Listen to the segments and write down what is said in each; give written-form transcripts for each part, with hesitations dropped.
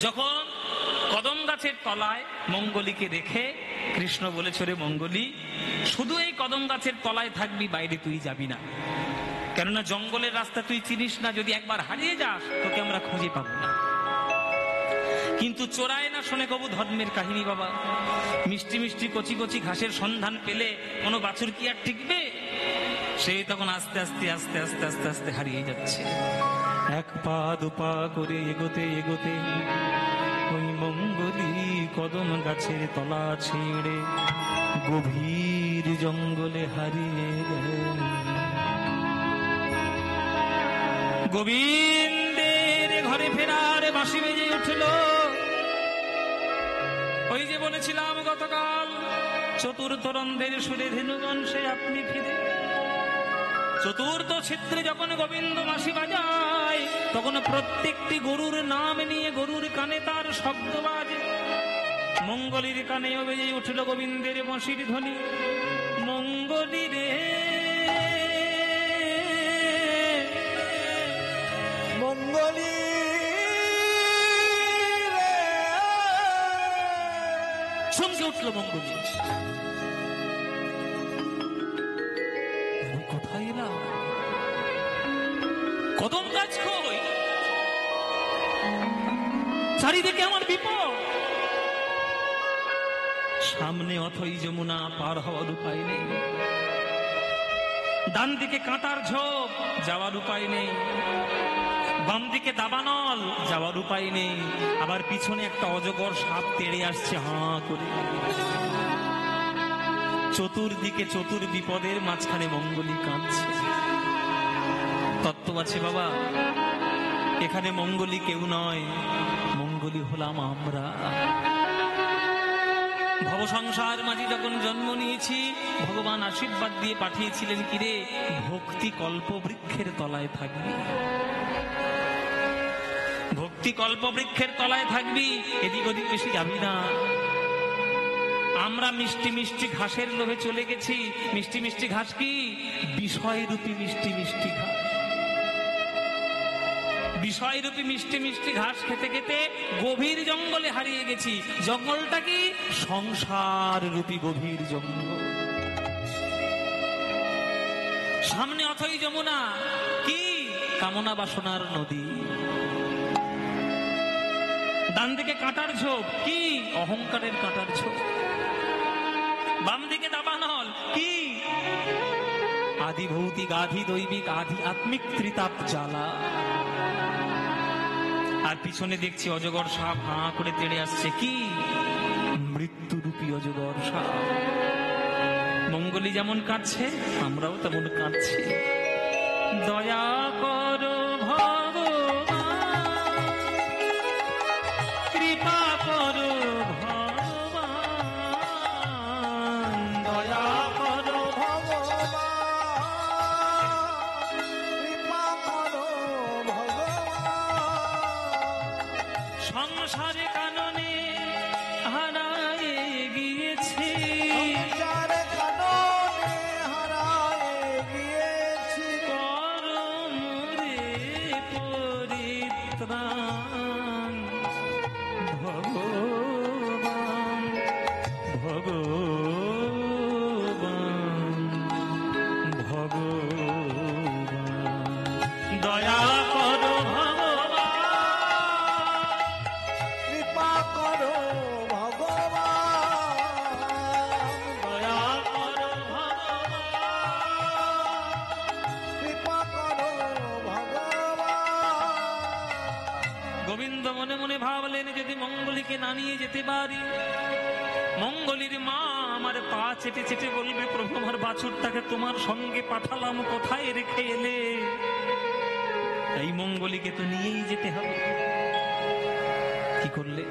যখন কদম গাছের তলায় মঙ্গলীকে রেখে কৃষ্ণ বলেছে, রে মঙ্গলী, শুধু এই কদম গাছের তলায় থাকবি, বাইরে তুই যাবি না, কেননা জঙ্গলের রাস্তা তুই চিনিস না, যদি একবার হারিয়ে যাস তোকে আমরা খুঁজে পাবো না। কিন্তু চোরায় না শোনে কবু ধর্মের কাহিনী বাবা। মিষ্টি মিষ্টি কচি কচি ঘাসের সন্ধান পেলে কোনো বাছুর কি আর টিকবে? সে তখন আস্তে আস্তে আস্তে আস্তে আস্তে আস্তে হারিয়ে যাচ্ছে। এক পা দুপা করে এগোতে এগোতে ওই মঙ্গলী কদম গাছের তলা ছেড়ে গভীর জঙ্গলে হারিয়ে গেল। গোবিন্দের ঘরে ফেরার বাঁশি বেজে উঠল। ওই যে বলেছিলাম গতকাল, চতুর্থ রন্ধের সুরে ধেনুবংশে আপনি ফিরে। চতুর্থ ছিদ্রে যখন গোবিন্দ বাঁশি বাজায়, তখন প্রত্যেকটি গরুর নাম নিয়ে গরুর কানে তার শব্দ বাজে। মঙ্গলীর কানেও বেজে উঠল গোবিন্দের বাঁশির ধ্বনি। মঙ্গলী রে মঙ্গলী চমকে উঠল মঙ্গলী। কোথায় এলাম? কদম গাছ কই? চারিদিকে আমার বিপদ। সামনে অথই যমুনা, পার হওয়ার উপায় নেই। ডান দিকে কাঁটার ঝোপ, যাওয়ার উপায় নেই। বাম দিকে দাবানল, যাওয়ার উপায় নেই। আবার পিছনে একটা অজগর সাপ তেড়ে আসছে হাঁ করে। চতুর্দিকে চতুর বিপদের মাঝখানে মঙ্গলী কাঁদছে। তত্ত্ব আছে বাবা, এখানে মঙ্গলী কেউ নয়, মঙ্গলী হলাম আমরা। ভব সংসার মাঝে যখন জন্ম নিয়েছি, ভগবান আশীর্বাদ দিয়ে পাঠিয়েছিলেন, কিরে ভক্তি কল্প বৃক্ষের তলায় থাকবি, ভক্তি কল্প বৃক্ষের তলায় থাকবি, এদিক ওদিক বেশি যাবি না। আমরা মিষ্টি মিষ্টি ঘাসের লোভে চলে গেছি। মিষ্টি মিষ্টি ঘাস কি? বিষয়রূপী মিষ্টি মিষ্টি ঘাস। বিষয়রূপী মিষ্টি মিষ্টি ঘাস খেতে খেতে গভীর জঙ্গলে হারিয়ে গেছি। জঙ্গলটা কি? সংসার রূপী গভীর জঙ্গল। সামনে অথই যমুনা, কি? কামনা বাসনার নদী। ডান দিকে কাঁটার ঝোপ, কি? অহংকারের কাঁটার ঝোপ। বাম দিকে দাবানল, কি? আদি ভৌতিক, আদি দৈবিক, আদি আত্মিক ত্রিতাপ জ্বালা। আর পিছনে দেখছি অজগর সাপ হাঁ করে তেড়ে আসছে, কি? মৃত্যুরূপী অজগর সাপ। মঙ্গলী যেমন কাঁদছে, আমরাও তেমন কাঁদছি। দয়া করো ভগবান, কৃপা করো ভগবান, দয়া করো ভগবান, কৃপা করো ভগবান। সংসারে কাননে হারায়ে গিয়েছি, সংসারে কাননে হারায়ে গিয়েছি, পরম রে পরিত্রাণ ভগবান, ভগবান, ভগবান, দয়া করো ভগবান, কৃপা করো ভগবান, দয়া করো ভগবান, কৃপা করো ভগবান। গোবিন্দ মনে মনে ভাবলেন, যদি মঙ্গলীকে না নিয়ে যেতে পারি, মঙ্গলীর মা আমার পা চেটে চেটে বলবে, প্রভু আমার বাছুরটাকে তোমার সঙ্গে পাঠালাম, কোথায় রেখে এলে? এই মঙ্গলীকে তো নিয়েই যেতে হবে। কি করলে?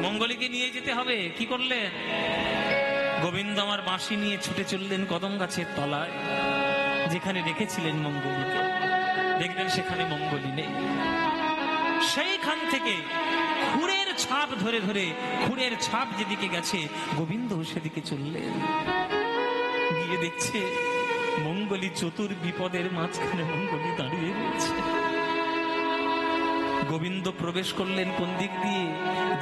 মঙ্গলীকে নিয়ে যেতে হবে। কি করলেন? গোবিন্দ আমার বাঁশি নিয়ে ছুটে চললেন কদম গাছের তলায়, যেখানে রেখেছিলেন মঙ্গলীকে। দেখবেন সেখানে মঙ্গলী নেই। সেইখান থেকে খুরের ছাপ ধরে ধরে, খুরের ছাপ যেদিকে গেছে গোবিন্দ সেদিকে চললেন। গিয়ে দেখছে মঙ্গলী চতুর বিপদের মাঝখানে মঙ্গলী দাঁড়িয়ে রয়েছে। গোবিন্দ প্রবেশ করলেন কোন দিক দিয়ে?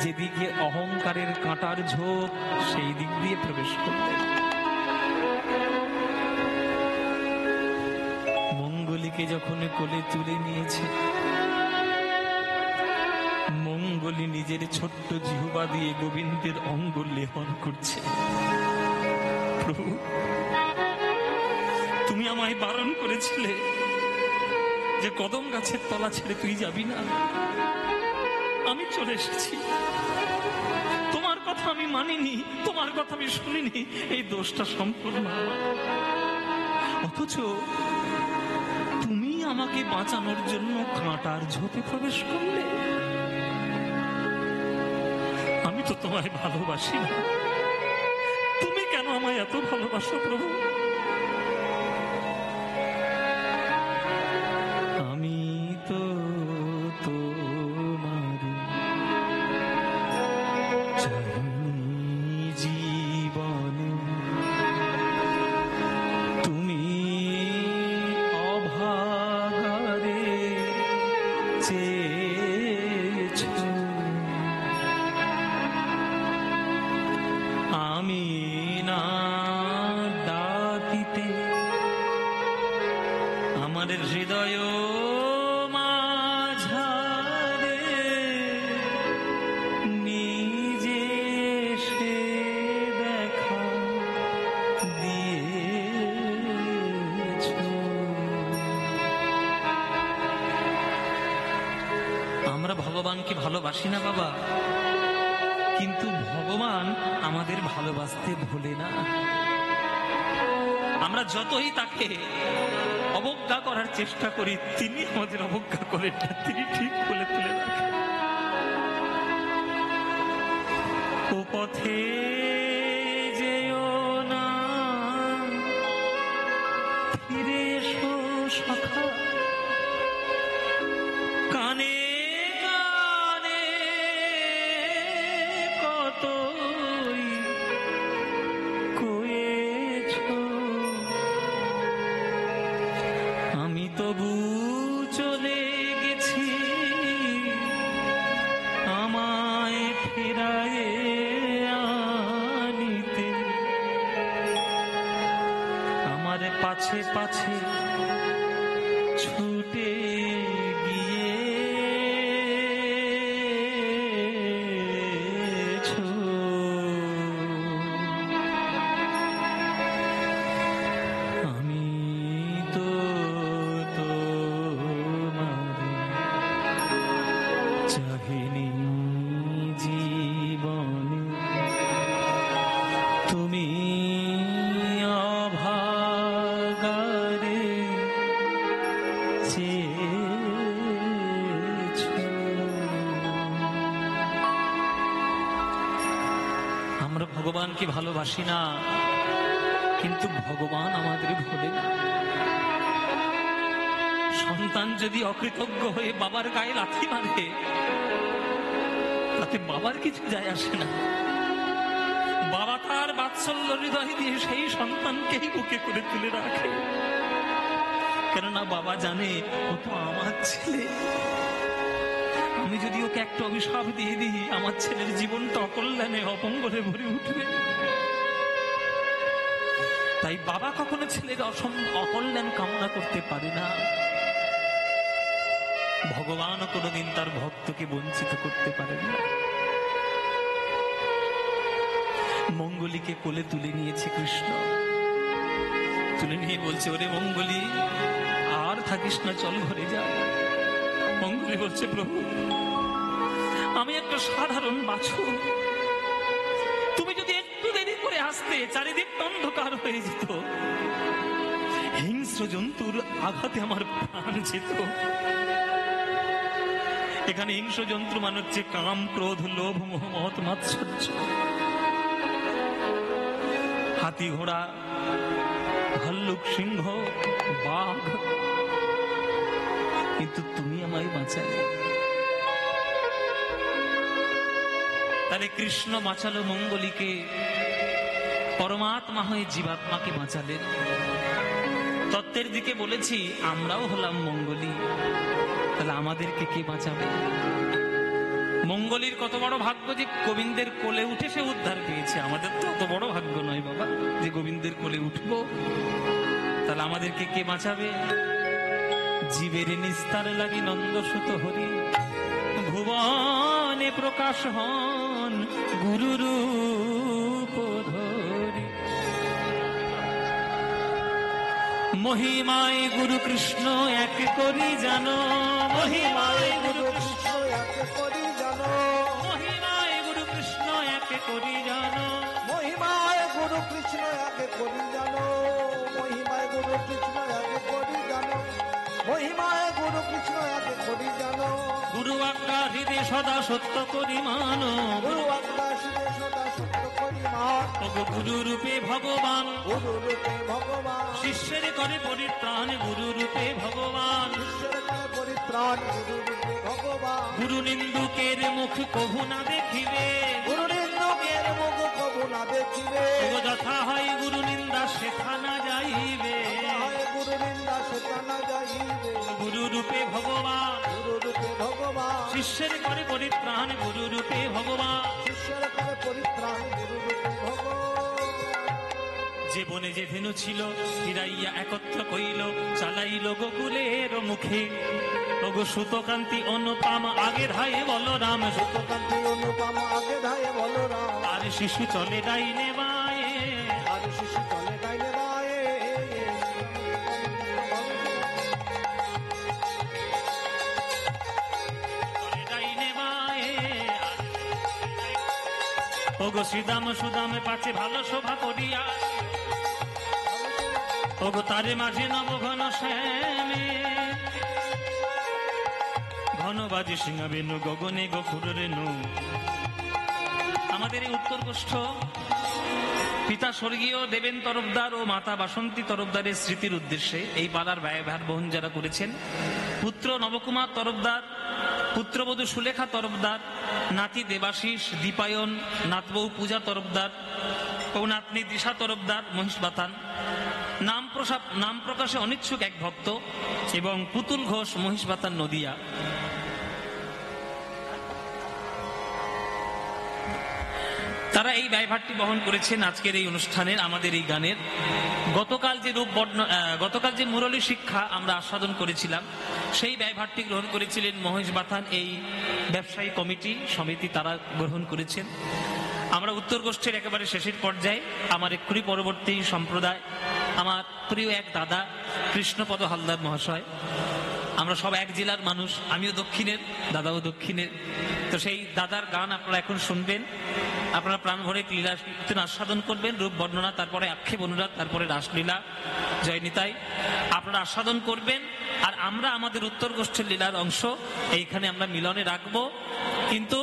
যেদিকে অহংকারের কাঁটার ঝোপ, সেই দিক দিয়ে প্রবেশ করলেন। মঙ্গলীকে যখন কোলে তুলে নিয়েছে, মঙ্গলী নিজের ছোট্ট জিহ্বা দিয়ে গোবিন্দের অঙ্গ লেহন করছে। প্রভু, তুমি আমায় বারণ করেছিলে যে কদম গাছের তলা ছেড়ে তুই যাবি না। আমি চলে এসেছি, তোমার কথা আমি মানিনি, তোমার কথা আমি শুনিনি, এই দোষটা সম্পূর্ণ আমার। অথচ তুমি আমাকে বাঁচানোর জন্য কাঁটার ঝোপে প্রবেশ করলে। আমি তো তোমায় ভালোবাসি না, তুমি কেন আমায় এত ভালোবাসো প্রভু? আমি তো তোমার চাইনি জীবন, তুমি অভাগারে চেয়েছ। আমি না ডাকিতে আমার হৃদয় মাঝারে নিজে সে দেখা দিয়েছ। আমরা ভগবানকে ভালোবাসি না বাবা, কিন্তু ভগবান আমাদের ভালোবাসতে ভোলে না। আমরা যতই তাকে অবজ্ঞা করার চেষ্টা করি, তিনি আমাদের অবজ্ঞা করেন না, তিনি ঠিক বলে তুলে রাখেন। ও পথে যেও না, ফিরে এসো সখা, কানে কানে কতই কয়েছ। আমি তবু চলে গেছি, আমায় ফেরায় আনিতে। আমার পাছে পাছে ছুটে গিয়েছ। আমি তো তোমার চাহিনি জীবন, তুমি অভাগারে চেয়েছ। আমরা ভগবানকে ভালোবাসি না, কিন্তু ভগবান আমাদের ভোলে না। সন্তান যদি অকৃতজ্ঞ হয়ে বাবার গায়ে লাথি মারে, তাতে বাবার কিছু যায় আসে না। বাবা তার বাৎসল্য হৃদয় দিয়ে সেই সন্তানকেই বুকে করে তুলে রাখে, কেননা বাবা জানে ও তো আমার ছেলে। আমি যদি ওকে একটা অভিশাপ দিয়ে দিই, আমার ছেলের জীবনটা অকল্যাণে অমঙ্গলে ভরে উঠবে। তাই বাবা কখনো ছেলের অকল্যাণ কামনা করতে পারে না। ভগবানও কোনোদিন তার ভক্তকে বঞ্চিত করতে পারেন না। মঙ্গলীকে কোলে তুলে নিয়েছে কৃষ্ণ, তুলে নিয়ে বলছে, ওরে মঙ্গলী, আর থাকিস না, চল ঘরে যা। মঙ্গলী বলছে, প্রভু, আমি একটা সাধারণ বাছুর, তুমি যদি একটু দেরি করে আসতে, চারিদিক অন্ধকার হয়ে যেত, হিংস্র জন্তুর আঘাতে আমার প্রাণ যেত। এখানে হিংস্র জন্তু মানে হচ্ছে কাম, ক্রোধ, লোভ, মোহ, মত, মাৎসর্য। হাতি, ঘোড়া, ভাল্লুক, সিংহ, বাঘ, কিন্তু তুমি আমায় বাঁচালে। তাহলে কৃষ্ণ বাঁচালো মঙ্গলীকে, পরমাত্মা হয়ে জীবাত্মাকে বাঁচালেন। তত্ত্বের দিকে বলেছি, আমরাও হলাম মঙ্গলী, তাহলে আমাদেরকে কে বাঁচাবে? মঙ্গলীর কত বড় ভাগ্য যে গোবিন্দের কোলে উঠে সে উদ্ধার পেয়েছে, আমাদের তো অত বড় ভাগ্য নয় বাবা যে গোবিন্দের কোলে উঠবো। তাহলে আমাদেরকে কে বাঁচাবে? জীবের নিস্তার লাগি নন্দসুত হরি, ভুবনে প্রকাশ হন গুরুরূপ ধরি। মহিমায় গুরু কৃষ্ণ এক করি জানো, মহিমায় গুরু কৃষ্ণ এক করি জানো, মহিমায় গুরু কৃষ্ণ এক করি জানো, মহিমায় গুরু কৃষ্ণ এক করি জানো, মহিমায় গুরু কৃষ্ণ এক করি জানো, মহিমায় গুরু কৃষ্ণ এক করি জানো। গুরু আজ্ঞা হৃদয় সদা সত্য করি মানো, গুরু আকাশ সদা সত্য করি মান, গুরু রূপে ভগবান, গুরু রূপে ভগবান, শিষ্যের করে পরিত্রাণ গুরু রূপে ভগবান। ঈশ্বর করে পরিত্রাণ গুরু রূপে ভগবান। গুরু নিন্দুকের মুখ কভু না দেখিবে, গুরু নিন্দুকের মুখ কবু না দেখিবে, ওগো যথা হয় গুরু নিন্দা শেখা না যাইবে। হয় গুরু নিন্দা সেটা না যাইবে, গুরু রূপে ভগবান, গুরু রূপে ভগবান, শিষ্যের করে পরিত্রাণ গুরু রূপে ভগবান। ঈশ্বর করে পরিত্রাণ গুরু রূপে ভগবান। যে বনে যে ধেনু ছিল ফিরাইয়া একত্র কইল, চালাইল গোকুলের মুখে। ওগো সুতকান্তি অনুপম আগে ধায়ে বলরাম, সুতকান্তি অনুপম আগে ধায়ে বলরাম, আর শিশু চলে ডাইনে বায়ে, আর শিশু চলে ডাইনে বায়ে। চলে ডাইনে বায়ে। ওগো শ্রীদাম সুদাম পাচ্ছে ভালো শোভা করিয়া, ওগো তারে মাঝে নব ঘন শ্যামে। ঘন বাজে সিংহা বেনু গগনে গফুর রেণু। আমাদের এই উত্তর গোষ্ঠ পিতা স্বর্গীয় দেবেন তরফদার ও মাতা বাসন্তী তরফদারের স্মৃতির উদ্দেশ্যে এই পালার ব্যয়ভার বহন যারা করেছেন, পুত্র নবকুমার তরফদার, পুত্রবধূ সুলেখা তরফদার, নাতি দেবাশিস, দীপায়ন, নাতবউ পূজা তরফদার ও নাতনি দিশা তরফদার মহিষবাথান, নাম প্রকাশে অনিচ্ছুক এক ভক্ত এবং পুতুল ঘোষ মহিষবাথান নদিয়া। তারা এই ব্যয়ভারটি বহন করেছেন আজকের এই অনুষ্ঠানের, আমাদের এই গানের। গতকাল যে মুরলী শিক্ষা আমরা আস্বাদন করেছিলাম, সেই ব্যয়ভারটি গ্রহণ করেছিলেন মহিষবাথান এই ব্যবসায়ী কমিটি সমিতি, তারা গ্রহণ করেছেন। আমরা উত্তর গোষ্ঠীর একেবারে শেষের পর্যায়ে আমার এক্ষুনি পরবর্তী সম্প্রদায়, আমার প্রিয় এক দাদা কৃষ্ণপদ হালদার মহাশয়। আমরা সব এক জেলার মানুষ, আমিও দক্ষিণের, দাদাও দক্ষিণের। তো সেই দাদার গান আপনারা এখন শুনবেন। আপনারা প্রাণ ভরে লীলা কীর্তন আস্বাদন করবেন, রূপ বর্ণনা, তারপরে আক্ষেপ অনুরাগ, তারপরে রাসলীলা, জয় নিতাই আপনারা আস্বাদন করবেন। আর আমরা আমাদের উত্তর গোষ্ঠীর লীলার অংশ এইখানে আমরা মিলনে রাখবো। কিন্তু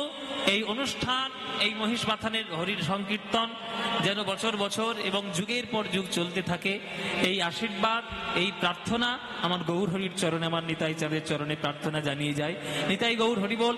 এই অনুষ্ঠান, এই মহিষবাথানের হরির সংকীর্তন যেন বছর বছর এবং যুগের পর যুগ চলতে থাকে, এই আশীর্বাদ, এই প্রার্থনা আমার গৌর হরির চরণে, আমার নিতাই চাঁদের চরণে প্রার্থনা জানিয়ে যায়। নিতাই গৌর হরি বল।